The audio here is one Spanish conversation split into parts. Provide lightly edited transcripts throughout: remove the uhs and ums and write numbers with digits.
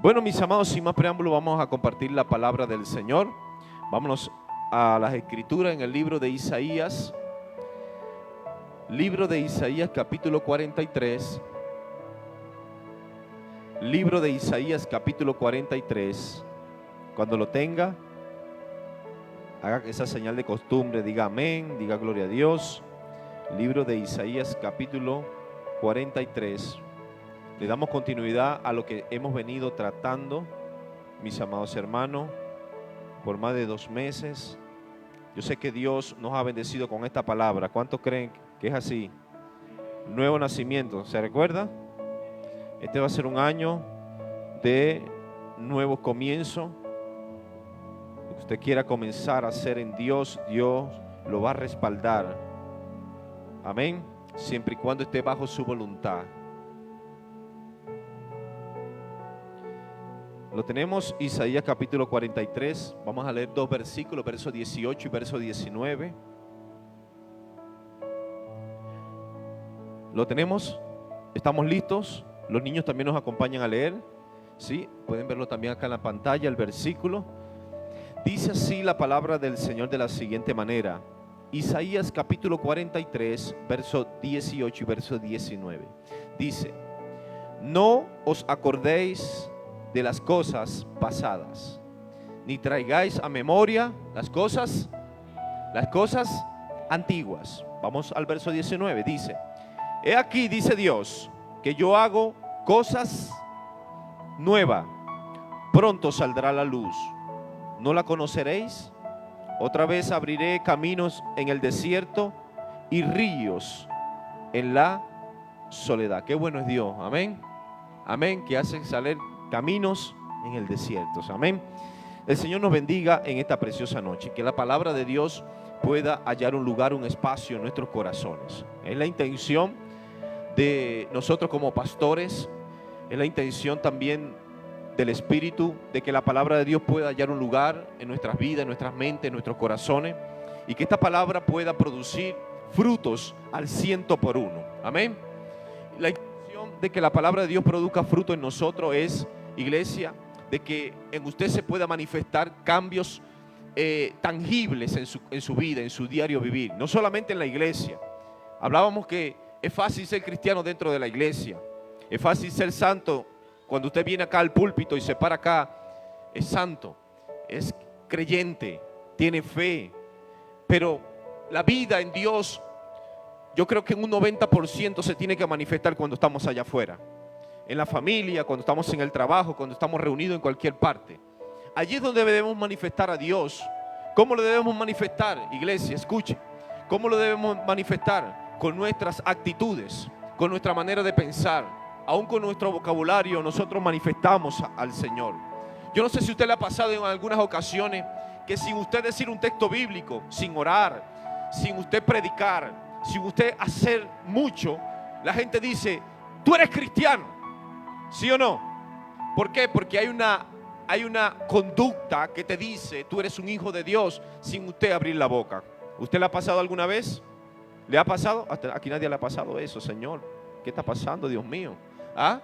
Bueno, mis amados, sin más preámbulo, vamos a compartir la palabra del Señor. Vámonos a las Escrituras en el libro de Isaías. Libro de Isaías, capítulo 43. Libro de Isaías, capítulo 43. Cuando lo tenga, haga esa señal de costumbre, diga amén, diga gloria a Dios. Libro de Isaías, capítulo 43. Le damos continuidad a lo que hemos venido tratando, mis amados hermanos, por más de 2 meses. Yo sé que Dios nos ha bendecido con esta palabra. ¿Cuántos creen que es así? Nuevo nacimiento, ¿se recuerda? Este va a ser un año de nuevo comienzo. Lo que usted quiera comenzar a hacer en Dios, Dios lo va a respaldar. Amén. Siempre y cuando esté bajo su voluntad. Lo tenemos, Isaías capítulo 43. Vamos a leer 2 versículos, verso 18 y verso 19. ¿Lo tenemos? ¿Estamos listos? Los niños también nos acompañan a leer. ¿Sí? Pueden verlo también acá en la pantalla, el versículo. Dice así la palabra del Señor de la siguiente manera. Isaías capítulo 43, verso 18 y verso 19. Dice: no os acordéis de las cosas pasadas, ni traigáis a memoria las cosas antiguas. Vamos al verso 19, dice: he aquí, dice Dios, que yo hago cosas nuevas, pronto saldrá la luz, ¿no la conoceréis? Otra vez abriré caminos en el desierto y ríos en la soledad. Qué bueno es Dios, amén, amén, que hace salir caminos en el desierto, amén. El Señor nos bendiga en esta preciosa noche, que la palabra de Dios pueda hallar un lugar, un espacio en nuestros corazones. Es la intención de nosotros como pastores, es la intención también del Espíritu, de que la palabra de Dios pueda hallar un lugar en nuestras vidas, en nuestras mentes, en nuestros corazones, y que esta palabra pueda producir frutos al 100%. Amén. La intención de que la palabra de Dios produzca fruto en nosotros es, iglesia, de que en usted se pueda manifestar cambios tangibles en su vida, en su diario vivir, no solamente en la iglesia. Hablábamos que es fácil ser cristiano dentro de la iglesia, es fácil ser santo. Cuando usted viene acá al púlpito y se para acá, es santo, es creyente, tiene fe. Pero la vida en Dios, yo creo que en un 90% se tiene que manifestar cuando estamos allá afuera. En la familia, cuando estamos en el trabajo, cuando estamos reunidos en cualquier parte. Allí es donde debemos manifestar a Dios. ¿Cómo lo debemos manifestar, iglesia? Escuche. ¿Cómo lo debemos manifestar? Con nuestras actitudes, con nuestra manera de pensar. Aún con nuestro vocabulario nosotros manifestamos al Señor. Yo no sé si a usted le ha pasado en algunas ocasiones que sin usted decir un texto bíblico, sin orar, sin usted predicar, sin usted hacer mucho, la gente dice: tú eres cristiano, ¿sí o no? ¿Por qué? Porque hay una conducta que te dice: tú eres un hijo de Dios, sin usted abrir la boca. ¿Usted le ha pasado alguna vez? ¿Le ha pasado? Hasta aquí nadie le ha pasado eso, Señor. ¿Qué está pasando, Dios mío? ¿Ah?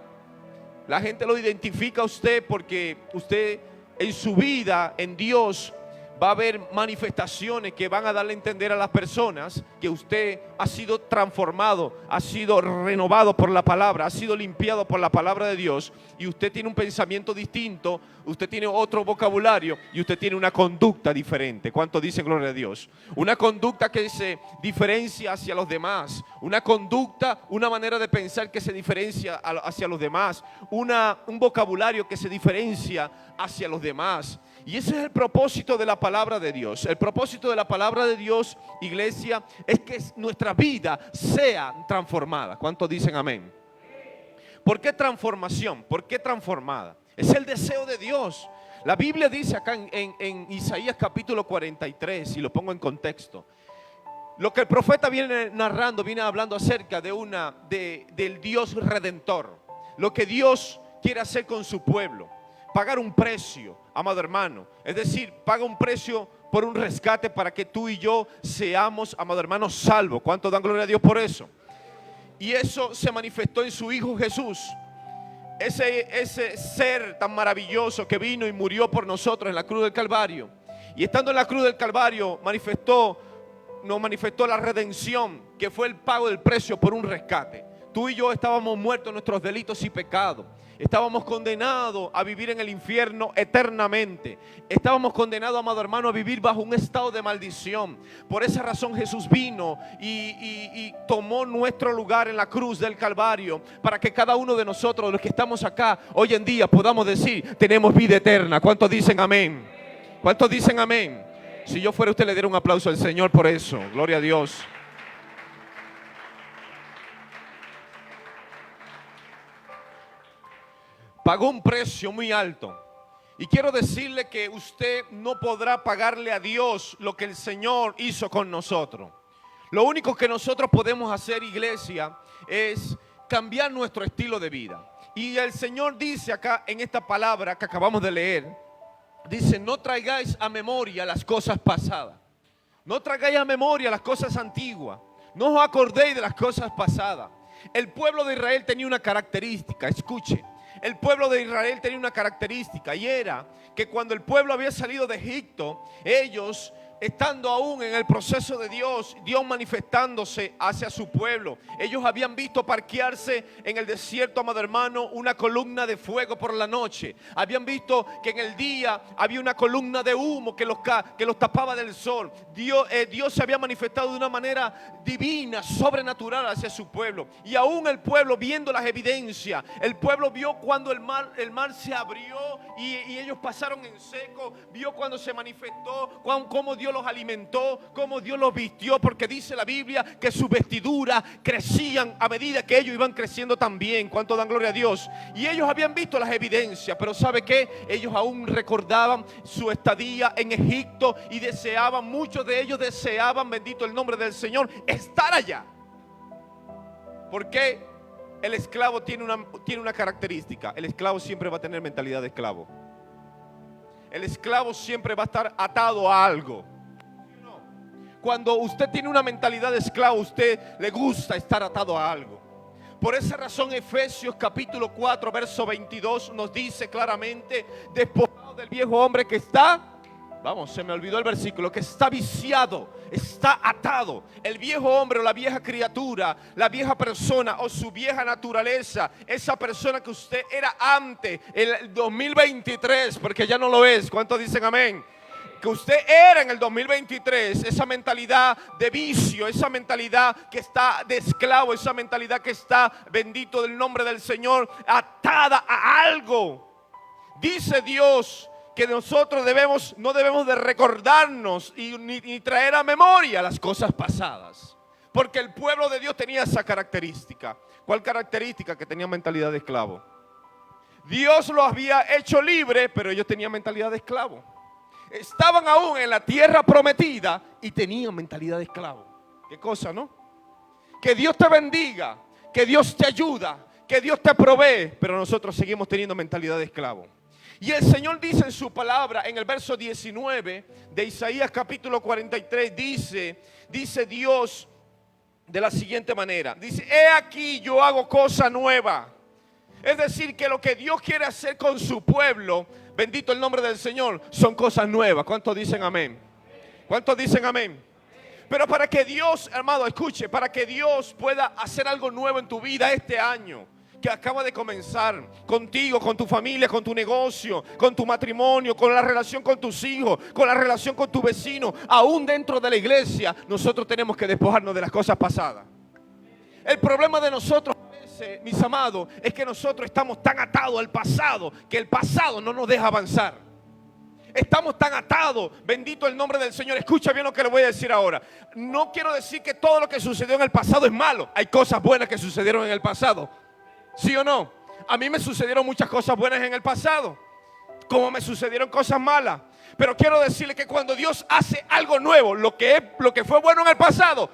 La gente lo identifica a usted porque usted en su vida, en Dios, va a haber manifestaciones que van a darle a entender a las personas que usted ha sido transformado, ha sido renovado por la palabra, ha sido limpiado por la palabra de Dios, y usted tiene un pensamiento distinto, usted tiene otro vocabulario y usted tiene una conducta diferente. ¿Cuánto dicen gloria a Dios? Una conducta que se diferencia hacia los demás, una conducta, una manera de pensar que se diferencia hacia los demás, un vocabulario que se diferencia hacia los demás. Y ese es el propósito de la palabra de Dios. El propósito de la palabra de Dios, iglesia, es que nuestra vida sea transformada. ¿Cuántos dicen amén? ¿Por qué transformación? ¿Por qué transformada? Es el deseo de Dios. La Biblia dice acá en Isaías capítulo 43, y lo pongo en contexto. Lo que el profeta viene narrando, viene hablando acerca del Dios redentor. Lo que Dios quiere hacer con su pueblo. Pagar un precio, amado hermano. Es decir, paga un precio por un rescate para que tú y yo seamos, amado hermano, salvos. ¿Cuántos dan gloria a Dios por eso? Y eso se manifestó en su Hijo Jesús. ese ser tan maravilloso que vino y murió por nosotros en la cruz del Calvario. Y estando en la cruz del Calvario nos manifestó la redención, que fue el pago del precio por un rescate. Tú y yo estábamos muertos en nuestros delitos y pecados. Estábamos condenados a vivir en el infierno eternamente. Estábamos condenados, amado hermano, a vivir bajo un estado de maldición. Por esa razón Jesús vino y tomó nuestro lugar en la cruz del Calvario, para que cada uno de nosotros, los que estamos acá hoy en día, podamos decir: tenemos vida eterna. ¿Cuántos dicen amén? ¿Cuántos dicen amén? Si yo fuera usted, le diera un aplauso al Señor por eso. Gloria a Dios. Pagó un precio muy alto. Y quiero decirle que usted no podrá pagarle a Dios lo que el Señor hizo con nosotros. Lo único que nosotros podemos hacer, iglesia, es cambiar nuestro estilo de vida. Y el Señor dice acá en esta palabra que acabamos de leer, dice: no traigáis a memoria las cosas pasadas. No traigáis a memoria las cosas antiguas. No os acordéis de las cosas pasadas. El pueblo de Israel tenía una característica, escuche. El pueblo de Israel tenía una característica, y era que cuando el pueblo había salido de Egipto, ellos, estando aún en el proceso de Dios manifestándose hacia su pueblo, ellos habían visto parquearse en el desierto, amado hermano, una columna de fuego por la noche. Habían visto que en el día había una columna de humo que los tapaba del sol. Dios se había manifestado de una manera divina, sobrenatural hacia su pueblo. Y aún el pueblo, viendo las evidencias, el pueblo vio cuando el mar se abrió y ellos pasaron en seco. Vio cuando se manifestó, cómo Dios los alimentó, cómo Dios los vistió, porque dice la Biblia que sus vestiduras crecían a medida que ellos iban creciendo también. ¿Cuánto dan gloria a Dios? Y ellos habían visto las evidencias, pero ¿sabe qué? Ellos aún recordaban su estadía en Egipto y deseaban, muchos de ellos deseaban, bendito el nombre del Señor, estar allá. Porque el esclavo tiene una característica: el esclavo siempre va a tener mentalidad de esclavo. El esclavo siempre va a estar atado a algo. Cuando usted tiene una mentalidad de esclavo, usted le gusta estar atado a algo. Por esa razón, Efesios capítulo 4, verso 22 nos dice claramente: despojado del viejo hombre que está, se me olvidó el versículo, que está viciado, está atado. El viejo hombre o la vieja criatura, la vieja persona o su vieja naturaleza, esa persona que usted era antes, el 2023, porque ya no lo es. ¿Cuántos dicen amén? Que usted era en el 2023, esa mentalidad de vicio, esa mentalidad que está de esclavo, esa mentalidad que está, bendito del nombre del Señor, atada a algo. Dice Dios que nosotros no debemos de recordarnos ni traer a memoria las cosas pasadas, porque el pueblo de Dios tenía esa característica. ¿Cuál característica? Que tenía mentalidad de esclavo. Dios los había hecho libre, pero ellos tenían mentalidad de esclavo. Estaban aún en la tierra prometida y tenían mentalidad de esclavo. Qué cosa, ¿no? Que Dios te bendiga, que Dios te ayuda, que Dios te provee, pero nosotros seguimos teniendo mentalidad de esclavo. Y el Señor dice en su palabra, en el verso 19 de Isaías capítulo 43, dice Dios de la siguiente manera: dice: he aquí yo hago cosa nueva. Es decir, que lo que Dios quiere hacer con su pueblo, bendito el nombre del Señor, son cosas nuevas. ¿Cuántos dicen amén? ¿Cuántos dicen amén? Pero para que Dios, hermano, escuche, para que Dios pueda hacer algo nuevo en tu vida este año que acaba de comenzar, contigo, con tu familia, con tu negocio, con tu matrimonio, con la relación con tus hijos, con la relación con tu vecino, aún dentro de la iglesia, nosotros tenemos que despojarnos de las cosas pasadas. El problema de nosotros, mis amados, es que nosotros estamos tan atados al pasado que el pasado no nos deja avanzar. Estamos tan atados, bendito el nombre del Señor. Escucha bien lo que le voy a decir ahora. No quiero decir que todo lo que sucedió en el pasado es malo. Hay cosas buenas que sucedieron en el pasado. ¿Sí o no? A mí me sucedieron muchas cosas buenas en el pasado, como me sucedieron cosas malas. Pero quiero decirle que cuando Dios hace algo nuevo, lo que fue bueno en el pasado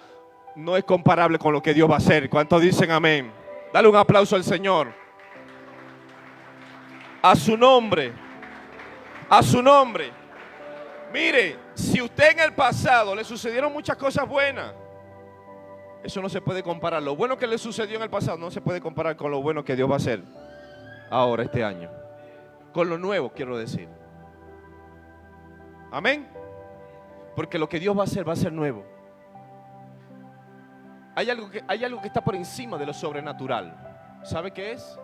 no es comparable con lo que Dios va a hacer. ¿Cuántos dicen amén? Dale un aplauso al Señor. A su nombre. A su nombre. Mire, si usted en el pasado le sucedieron muchas cosas buenas, eso no se puede comparar. Lo bueno que le sucedió en el pasado no se puede comparar con lo bueno que Dios va a hacer. ahora este año. Con lo nuevo quiero decir. Amén. Porque lo que Dios va a ser nuevo. Hay algo que está por encima de lo sobrenatural. ¿Sabe qué es?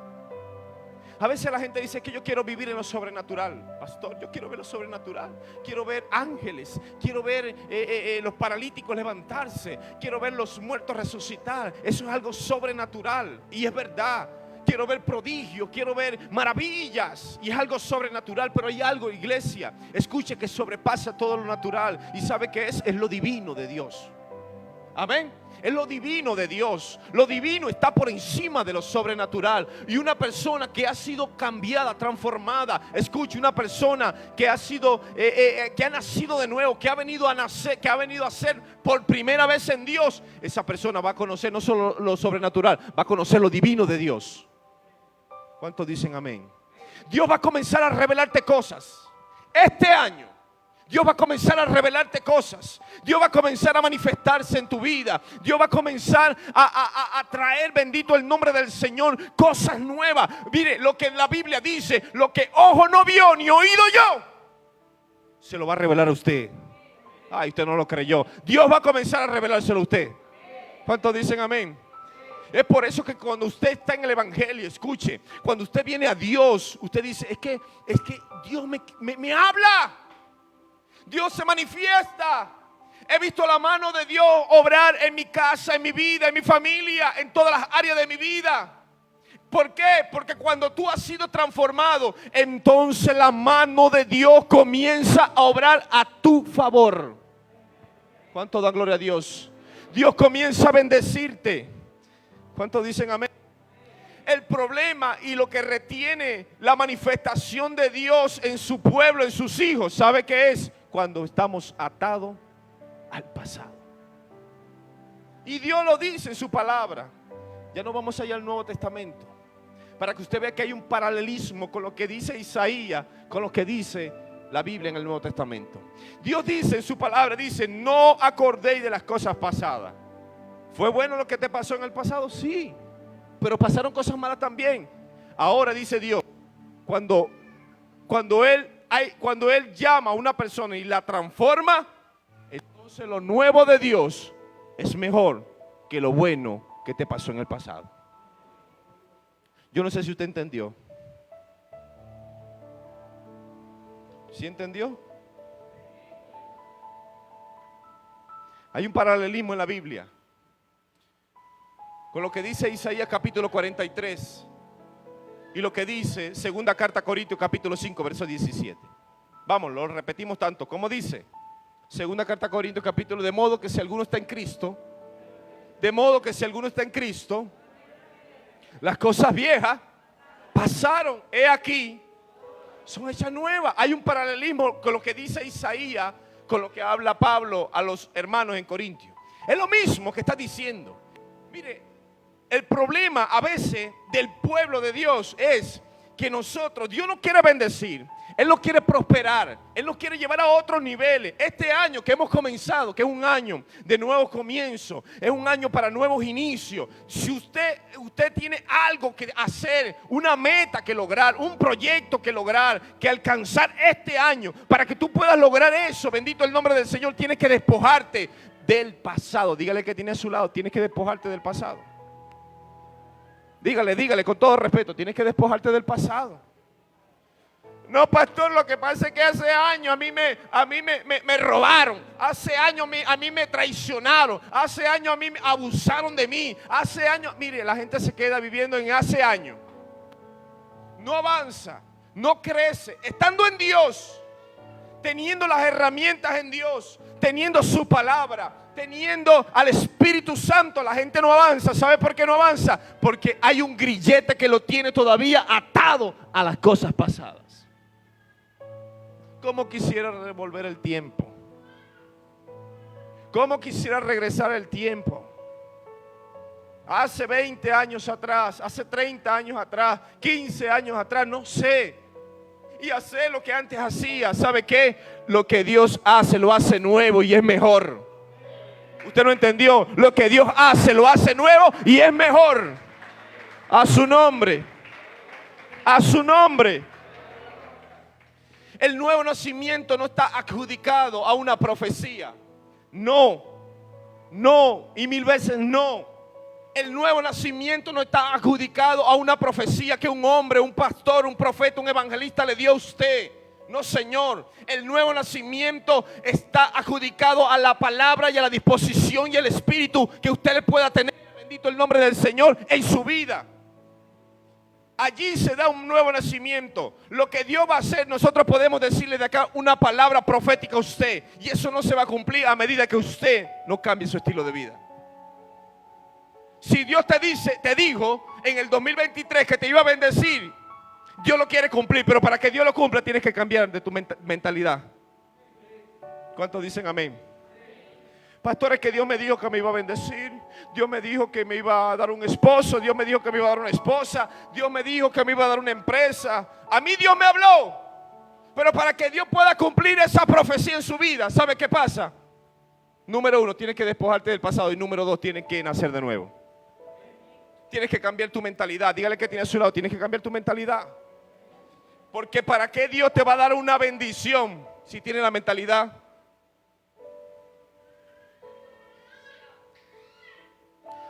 A veces la gente dice que yo quiero vivir en lo sobrenatural. Pastor, yo quiero ver lo sobrenatural. Quiero ver ángeles. Quiero ver los paralíticos levantarse. Quiero ver los muertos resucitar. Eso es algo sobrenatural. Y es verdad. Quiero ver prodigios. Quiero ver maravillas. Y es algo sobrenatural. Pero hay algo, iglesia. Escuche, que sobrepasa todo lo natural. ¿Y sabe qué es? Es lo divino de Dios. Amén. Es lo divino de Dios. Lo divino está por encima de lo sobrenatural. Y una persona que ha sido cambiada, transformada. Escuche, una persona que ha sido que ha nacido de nuevo, que ha venido a nacer, que ha venido a ser por primera vez en Dios. Esa persona va a conocer no solo lo sobrenatural, va a conocer lo divino de Dios. ¿Cuántos dicen amén? Dios va a comenzar a revelarte cosas. Este año Dios va a comenzar a revelarte cosas. Dios va a comenzar a manifestarse en tu vida. Dios va a comenzar a traer, bendito el nombre del Señor, cosas nuevas. Mire lo que la Biblia dice: lo que ojo no vio ni oído yo, se lo va a revelar a usted. Ay, usted no lo creyó. Dios va a comenzar a revelárselo a usted. ¿Cuántos dicen amén? Es por eso que cuando usted está en el evangelio, escuche, cuando usted viene a Dios, usted dice: es que Dios me habla. Dios se manifiesta. He visto la mano de Dios obrar en mi casa, en mi vida, en mi familia, en todas las áreas de mi vida. ¿Por qué? Porque cuando tú has sido transformado, entonces la mano de Dios comienza a obrar a tu favor. ¿Cuánto da gloria a Dios? Dios comienza a bendecirte. ¿Cuántos dicen amén? El problema y lo que retiene la manifestación de Dios en su pueblo, en sus hijos, ¿sabe qué es? Cuando estamos atados al pasado. Y Dios lo dice en su palabra. Ya no vamos allá al Nuevo Testamento, para que usted vea que hay un paralelismo con lo que dice Isaías, con lo que dice la Biblia en el Nuevo Testamento. Dios dice en su palabra, dice: no acordéis de las cosas pasadas. ¿Fue bueno lo que te pasó en el pasado? Sí, pero pasaron cosas malas también. Ahora dice Dios, cuando Él llama a una persona y la transforma, entonces lo nuevo de Dios es mejor que lo bueno que te pasó en el pasado. Yo no sé si usted entendió. ¿Sí entendió? Hay un paralelismo en la Biblia con lo que dice Isaías capítulo 43 y lo que dice segunda carta a Corintios capítulo 5 verso 17. Vamos, lo repetimos tanto. ¿Cómo dice? Segunda carta a Corintios capítulo: de modo que si alguno está en Cristo, las cosas viejas pasaron, he aquí, son hechas nuevas. Hay un paralelismo con lo que dice Isaías, con lo que habla Pablo a los hermanos en Corintios. Es lo mismo que está diciendo. Mire, el problema a veces del pueblo de Dios es que Dios nos quiere bendecir, Él nos quiere prosperar, Él nos quiere llevar a otros niveles. Este año que hemos comenzado, que es un año de nuevos comienzos, es un año para nuevos inicios. Si usted tiene algo que hacer, una meta que lograr, un proyecto que lograr, que alcanzar este año, para que tú puedas lograr eso, bendito el nombre del Señor, tienes que despojarte del pasado. Dígale que tiene a su lado: tienes que despojarte del pasado. Dígale con todo respeto: tienes que despojarte del pasado. No, pastor, lo que pasa es que hace años a mí me robaron. Hace años a mí me traicionaron. Hace años a mí me abusaron de mí. Hace años, mire, la gente se queda viviendo en hace años. No avanza, no crece. Estando en Dios, teniendo las herramientas en Dios, teniendo su palabra, teniendo al Espíritu Santo, la gente no avanza. ¿Sabe por qué no avanza? Porque hay un grillete que lo tiene todavía atado a las cosas pasadas. ¿Cómo quisiera revolver el tiempo? ¿Cómo quisiera regresar el tiempo? Hace 20 años atrás, hace 30 años atrás, 15 años atrás, no sé. Y hacer lo que antes hacía. ¿Sabe qué? Lo que Dios hace, lo hace nuevo y es mejor. Usted no entendió. Lo que Dios hace, lo hace nuevo y es mejor. A su nombre. A su nombre. El nuevo nacimiento no está adjudicado a una profecía. No, no y mil veces no. El nuevo nacimiento no está adjudicado a una profecía que un hombre, un pastor, un profeta, un evangelista le dio a usted. No, Señor. El nuevo nacimiento está adjudicado a la palabra y a la disposición y el espíritu que usted le pueda tener. Bendito el nombre del Señor en su vida. Allí se da un nuevo nacimiento. Lo que Dios va a hacer, nosotros podemos decirle de acá una palabra profética a usted. Y eso no se va a cumplir a medida que usted no cambie su estilo de vida. Si Dios te dijo en el 2023 que te iba a bendecir, Dios lo quiere cumplir. Pero para que Dios lo cumpla tienes que cambiar de tu mentalidad. ¿Cuántos dicen amén? Pastores, que Dios me dijo que me iba a bendecir. Dios me dijo que me iba a dar un esposo. Dios me dijo que me iba a dar una esposa. Dios me dijo que me iba a dar una empresa. A mí Dios me habló. Pero para que Dios pueda cumplir esa profecía en su vida, ¿sabe qué pasa? Número 1, tienes que despojarte del pasado. Y número 2, tienes que nacer de nuevo. Tienes que cambiar tu mentalidad. Dígale que tiene a su lado, tienes que cambiar tu mentalidad. Porque ¿para qué Dios te va a dar una bendición si tiene la mentalidad?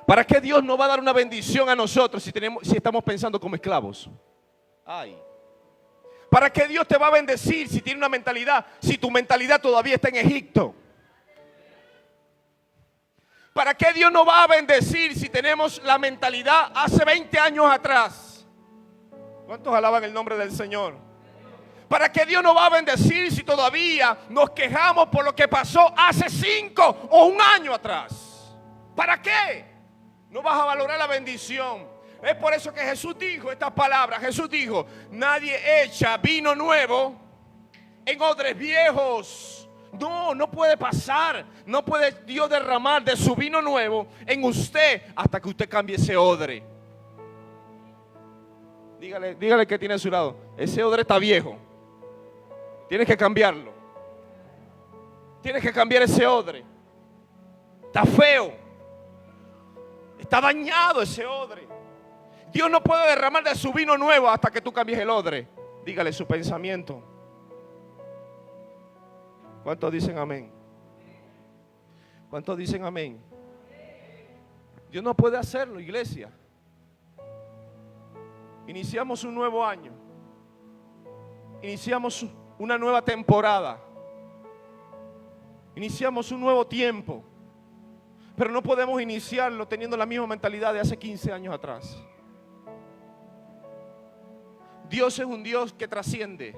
¿Para qué Dios no va a dar una bendición a nosotros si estamos pensando como esclavos? Ay. ¿Para qué Dios te va a bendecir si tiene una mentalidad, si tu mentalidad todavía está en Egipto? ¿Para qué Dios no va a bendecir si tenemos la mentalidad hace 20 años atrás? ¿Cuántos alaban el nombre del Señor? ¿Para qué Dios no va a bendecir si todavía nos quejamos por lo que pasó hace 5 o 1 año atrás? ¿Para qué? No vas a valorar la bendición. Es por eso que Jesús dijo estas palabras. Jesús dijo: nadie echa vino nuevo en odres viejos. No, no puede pasar. No puede Dios derramar de su vino nuevo en usted hasta que usted cambie ese odre. Dígale que tiene a su lado: ese odre está viejo. Tienes que cambiarlo. Tienes que cambiar ese odre. Está feo. Está dañado ese odre. Dios no puede derramar de su vino nuevo hasta que tú cambies el odre. Dígale su pensamiento. ¿Cuántos dicen amén? ¿Cuántos dicen amén? Dios no puede hacerlo, iglesia. Iniciamos un nuevo año. Iniciamos una nueva temporada. Iniciamos un nuevo tiempo. Pero no podemos iniciarlo teniendo la misma mentalidad de hace 15 años atrás. Dios es un Dios que trasciende.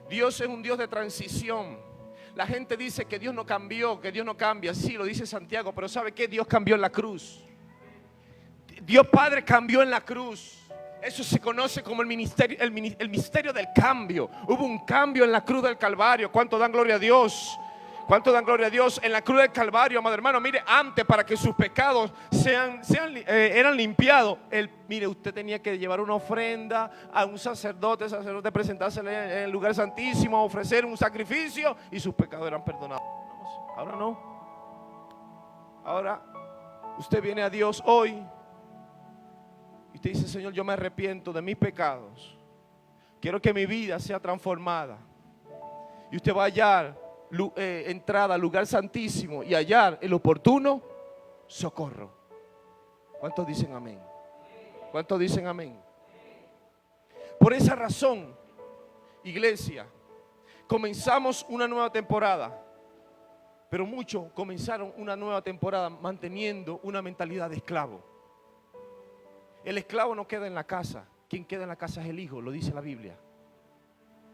Dios es un Dios de transición. La gente dice que Dios no cambió, que Dios no cambia. Sí, lo dice Santiago, pero ¿sabe qué? Dios cambió en la cruz. Dios Padre cambió en la cruz. Eso se conoce como el misterio del cambio. Hubo un cambio en la cruz del Calvario. ¿Cuánto dan gloria a Dios? ¿Cuánto dan gloria a Dios? En la cruz del Calvario, amado hermano, mire, antes para que sus pecados eran limpiados, mire, usted tenía que llevar una ofrenda a un sacerdote, presentarse en el lugar santísimo, ofrecer un sacrificio y sus pecados eran perdonados. Ahora no. Ahora usted viene a Dios hoy y usted dice: Señor, yo me arrepiento de mis pecados. Quiero que mi vida sea transformada. Y usted va a hallar entrada al lugar santísimo y hallar el oportuno socorro. ¿Cuántos dicen amén? ¿Cuántos dicen amén? Por esa razón, iglesia, comenzamos una nueva temporada, pero muchos comenzaron una nueva temporada manteniendo una mentalidad de esclavo. El esclavo no queda en la casa. Quien queda en la casa es el hijo, lo dice la Biblia.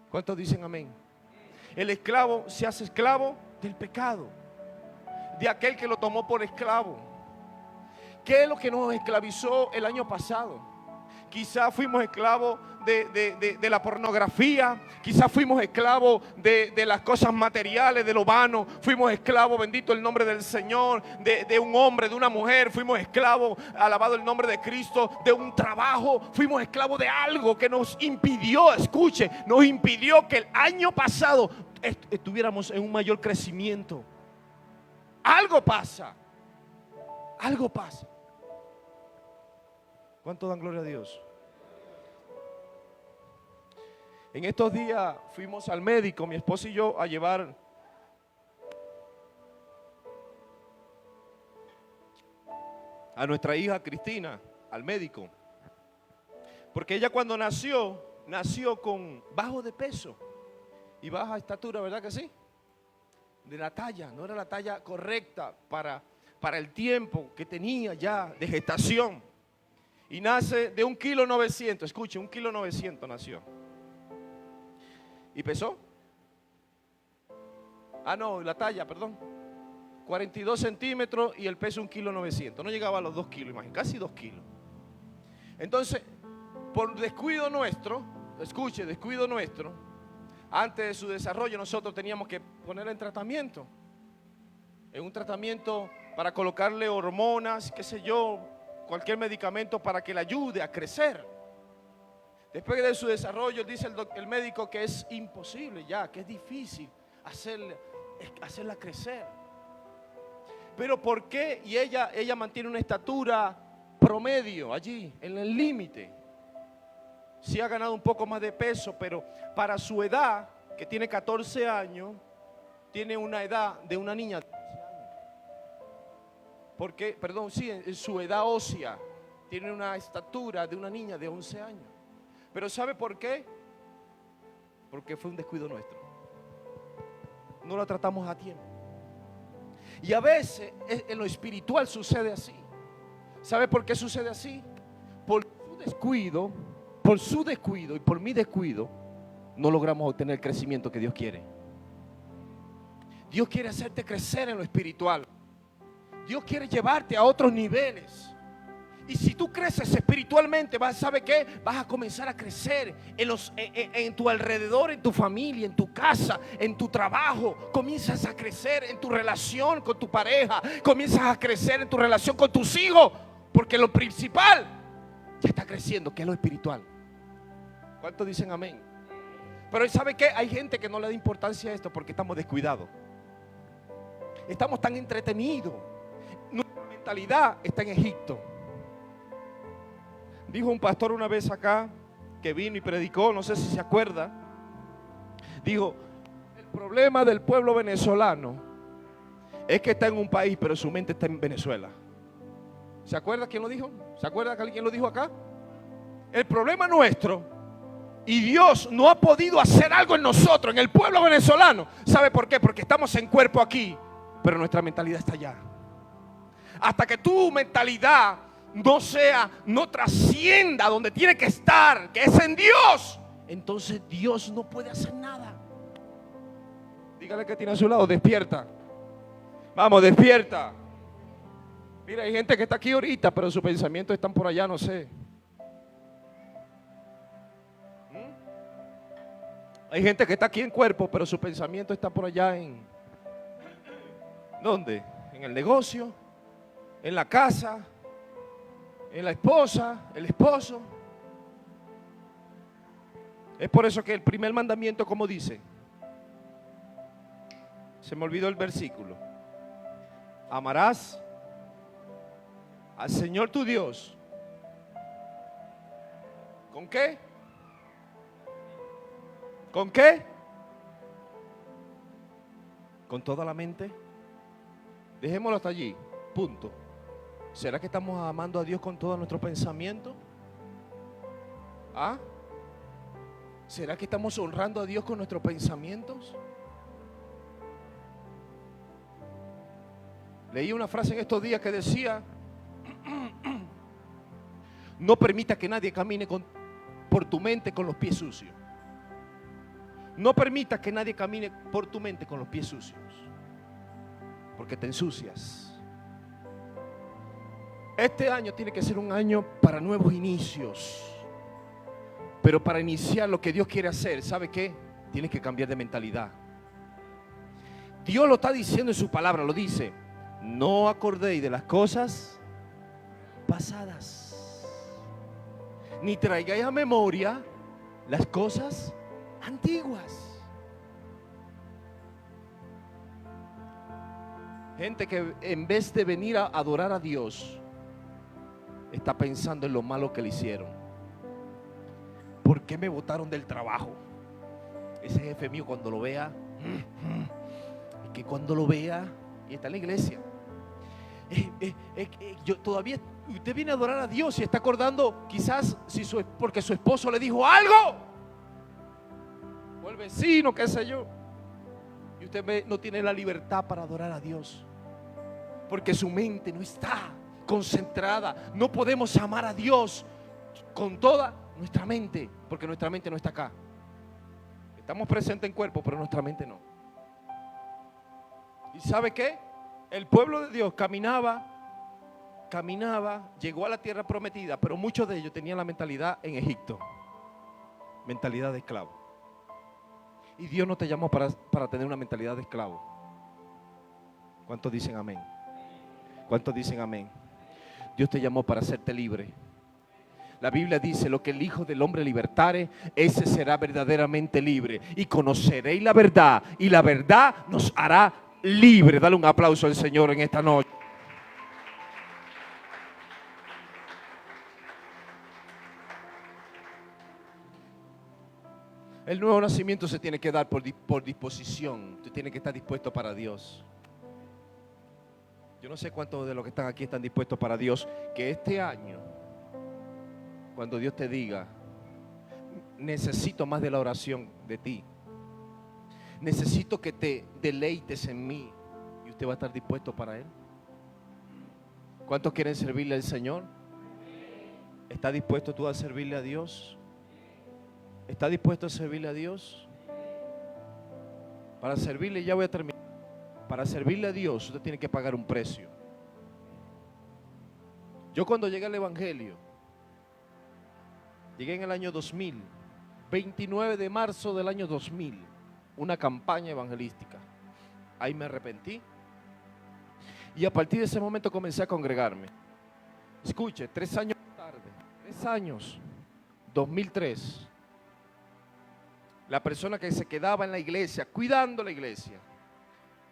¿Cuántos dicen amén? El esclavo se hace esclavo del pecado, de aquel que lo tomó por esclavo. ¿Qué es lo que nos esclavizó el año pasado? Quizás fuimos esclavos de la pornografía. Quizás fuimos esclavos de las cosas materiales, de lo vano. Fuimos esclavos, bendito el nombre del Señor, de un hombre, de una mujer. Fuimos esclavos, alabado el nombre de Cristo, de un trabajo. Fuimos esclavos de algo que nos impidió, escuche, nos impidió que el año pasado estuviéramos en un mayor crecimiento. Algo pasa. Algo pasa. ¿Cuánto dan gloria a Dios? En estos días fuimos al médico, mi esposa y yo, a llevar a nuestra hija Cristina al médico. Porque ella cuando nació con bajo de peso y baja estatura, ¿verdad que sí? De la talla, no era la talla correcta para el tiempo que tenía ya de gestación. Y nace de 1,9 kg, escuche, 1,9 kg nació. ¿Y pesó? No, la talla, perdón. 42 centímetros y el peso 1,9 kg. No llegaba a los 2 kilos, imagínate, casi 2 kilos. Entonces, por descuido nuestro, escuche, descuido nuestro, antes de su desarrollo nosotros teníamos que ponerla en tratamiento. En un tratamiento para colocarle hormonas, qué sé yo, cualquier medicamento para que le ayude a crecer. Después de su desarrollo dice el médico que es imposible ya, que es difícil hacerla crecer. Pero ¿por qué? Y ella mantiene una estatura promedio allí, en el límite. Sí ha ganado un poco más de peso, pero para su edad, que tiene 14 años, tiene una edad de una niña. Porque, perdón, sí, en su edad ósea, tiene una estatura de una niña de 11 años. Pero ¿sabe por qué? Porque fue un descuido nuestro. No la tratamos a tiempo. Y a veces en lo espiritual sucede así. ¿Sabe por qué sucede así? Por su descuido y por mi descuido, no logramos obtener el crecimiento que Dios quiere. Dios quiere hacerte crecer en lo espiritual. Dios quiere llevarte a otros niveles. Y si tú creces espiritualmente, ¿sabe qué? Vas a comenzar a crecer en tu alrededor, en tu familia, en tu casa, en tu trabajo. Comienzas a crecer en tu relación con tu pareja. Comienzas a crecer en tu relación con tus hijos. Porque lo principal ya está creciendo, que es lo espiritual. ¿Cuántos dicen amén? Pero ¿sabe qué? Hay gente que no le da importancia a esto porque estamos descuidados. Estamos tan entretenidos. Nuestra mentalidad está en Egipto. Dijo un pastor una vez acá que vino y predicó, no sé si se acuerda. Dijo, el problema del pueblo venezolano es que está en un país, pero su mente está en Venezuela. ¿Se acuerda quién lo dijo? ¿Se acuerda que alguien lo dijo acá? El problema nuestro, y Dios no ha podido hacer algo en nosotros, en el pueblo venezolano. ¿Sabe por qué? Porque estamos en cuerpo aquí, pero nuestra mentalidad está allá. Hasta que tu mentalidad no trascienda donde tiene que estar, que es en Dios, entonces Dios no puede hacer nada. Dígale que tiene a su lado, despierta. Vamos, despierta. Mira, hay gente que está aquí ahorita, pero sus pensamientos están por allá, no sé. Hay gente que está aquí en cuerpo, pero su pensamiento está por allá en... ¿Dónde? En el negocio, en la casa, en la esposa, el esposo. Es por eso que el primer mandamiento, como dice, se me olvidó el versículo: amarás al Señor tu Dios. ¿Con qué? ¿Con qué? Con toda la mente. Dejémoslo hasta allí, punto. ¿Será que estamos amando a Dios con todo nuestro pensamiento? ¿Ah? ¿Será que estamos honrando a Dios con nuestros pensamientos? Leí una frase en estos días que decía: no permita que nadie camine por tu mente con los pies sucios. No permita que nadie camine por tu mente con los pies sucios, porque te ensucias. Este año tiene que ser un año para nuevos inicios. Pero para iniciar lo que Dios quiere hacer, ¿sabe qué? Tienes que cambiar de mentalidad. Dios lo está diciendo en su palabra, lo dice: no acordéis de las cosas pasadas, ni traigáis a memoria las cosas antiguas. Gente que en vez de venir a adorar a Dios, está pensando en lo malo que le hicieron. ¿Por qué me botaron del trabajo? ese jefe mío cuando lo vea, es que cuando lo vea, y está en la iglesia, yo todavía, usted viene a adorar a Dios y está acordando quizás porque su esposo le dijo algo, o el vecino, qué sé yo, y usted no tiene la libertad para adorar a Dios, porque su mente no está concentrada. No podemos amar a Dios con toda nuestra mente, porque nuestra mente no está acá. Estamos presentes en cuerpo, pero nuestra mente no. ¿Y sabe qué? El pueblo de Dios caminaba, llegó a la tierra prometida, pero muchos de ellos tenían la mentalidad en Egipto, mentalidad de esclavo. Y Dios no te llamó para tener una mentalidad de esclavo. ¿Cuántos dicen amén? ¿Cuántos dicen amén? Dios te llamó para hacerte libre. La Biblia dice: lo que el Hijo del Hombre libertare, ese será verdaderamente libre. Y conoceréis la verdad, y la verdad nos hará libre. Dale un aplauso al Señor en esta noche. El nuevo nacimiento se tiene que dar por disposición. Tú tienes que estar dispuesto para Dios. Yo no sé cuántos de los que están aquí están dispuestos para Dios. Que este año, cuando Dios te diga: necesito más de la oración de ti, necesito que te deleites en mí, y usted va a estar dispuesto para Él. ¿Cuántos quieren servirle al Señor? ¿Está dispuesto tú a servirle a Dios? ¿Está dispuesto a servirle a Dios? Para servirle, ya voy a terminar. Para servirle a Dios usted tiene que pagar un precio. Yo cuando llegué al Evangelio, llegué en el año 2000, 29 de marzo del año 2000, una campaña evangelística. Ahí me arrepentí y a partir de ese momento comencé a congregarme. Escuche, 3 años tarde, 3 años, 2003, la persona que se quedaba en la iglesia, cuidando la iglesia,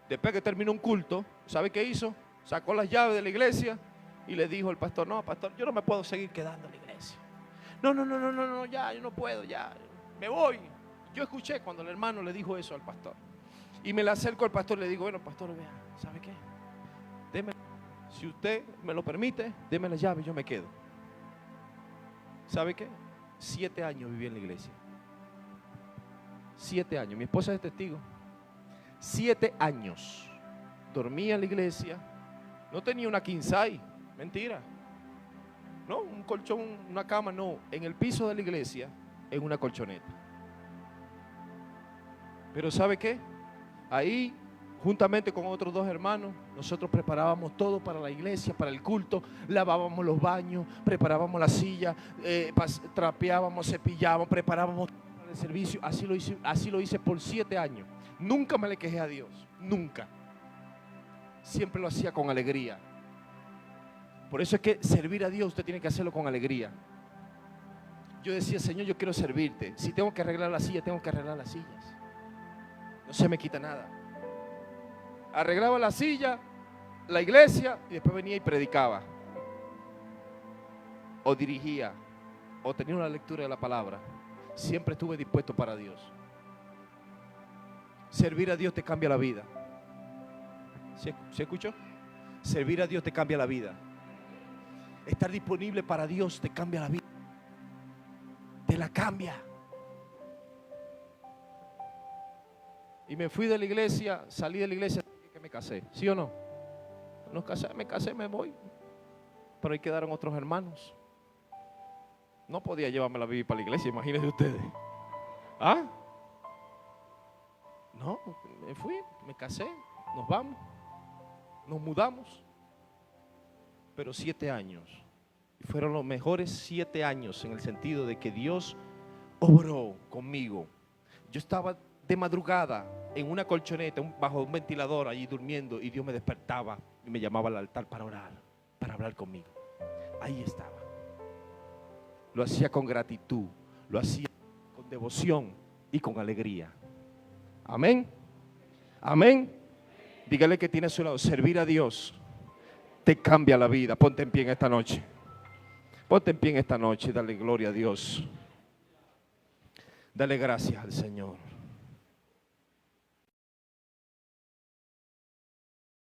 después que terminó un culto, ¿sabe qué hizo? Sacó las llaves de la iglesia y le dijo al pastor: no, pastor, yo no me puedo seguir quedando en la iglesia. No, ya, yo no puedo, ya, me voy. Yo escuché cuando el hermano le dijo eso al pastor. Y me le acerco al pastor y le digo: bueno, pastor, vea, ¿sabe qué? Deme, si usted me lo permite, deme la llave y yo me quedo. ¿Sabe qué? 7 años viví en la iglesia. 7 años, mi esposa es testigo. 7 años dormía en la iglesia. No tenía una king size, mentira. No, un colchón, una cama, no. En el piso de la iglesia, en una colchoneta. Pero ¿sabe qué? Ahí, juntamente con otros 2 hermanos, nosotros preparábamos todo para la iglesia, para el culto. Lavábamos los baños, preparábamos la silla, trapeábamos, cepillábamos, preparábamos para el servicio. Así lo hice por 7 años. Nunca me le quejé a Dios, nunca. Siempre lo hacía con alegría. Por eso es que servir a Dios usted tiene que hacerlo con alegría. Yo decía: Señor, yo quiero servirte. Si tengo que arreglar la silla, tengo que arreglar las sillas. No se me quita nada. Arreglaba la silla, la iglesia, y después venía y predicaba. O dirigía, o tenía una lectura de la palabra. Siempre estuve dispuesto para Dios. Servir a Dios te cambia la vida. ¿Se escuchó? Servir a Dios te cambia la vida. Estar disponible para Dios te cambia la vida. Te la cambia. Y me fui de la iglesia, salí de la iglesia que me casé. ¿Sí o no? Me casé, me voy. Pero ahí quedaron otros hermanos. No podía llevarme la Biblia para la iglesia, imagínense ustedes. ¿Ah? No, me fui, me casé, nos vamos, nos mudamos. Pero 7 años. Y fueron los mejores 7 años en el sentido de que Dios obró conmigo. Yo estaba de madrugada en una colchoneta, bajo un ventilador allí durmiendo, y Dios me despertaba y me llamaba al altar para orar, para hablar conmigo. Ahí estaba. Lo hacía con gratitud, lo hacía con devoción y con alegría. Amén. Amén. Dígale que tiene a su lado: servir a Dios te cambia la vida. Ponte en pie en esta noche. Ponte en pie en esta noche y dale gloria a Dios. Dale gracias al Señor.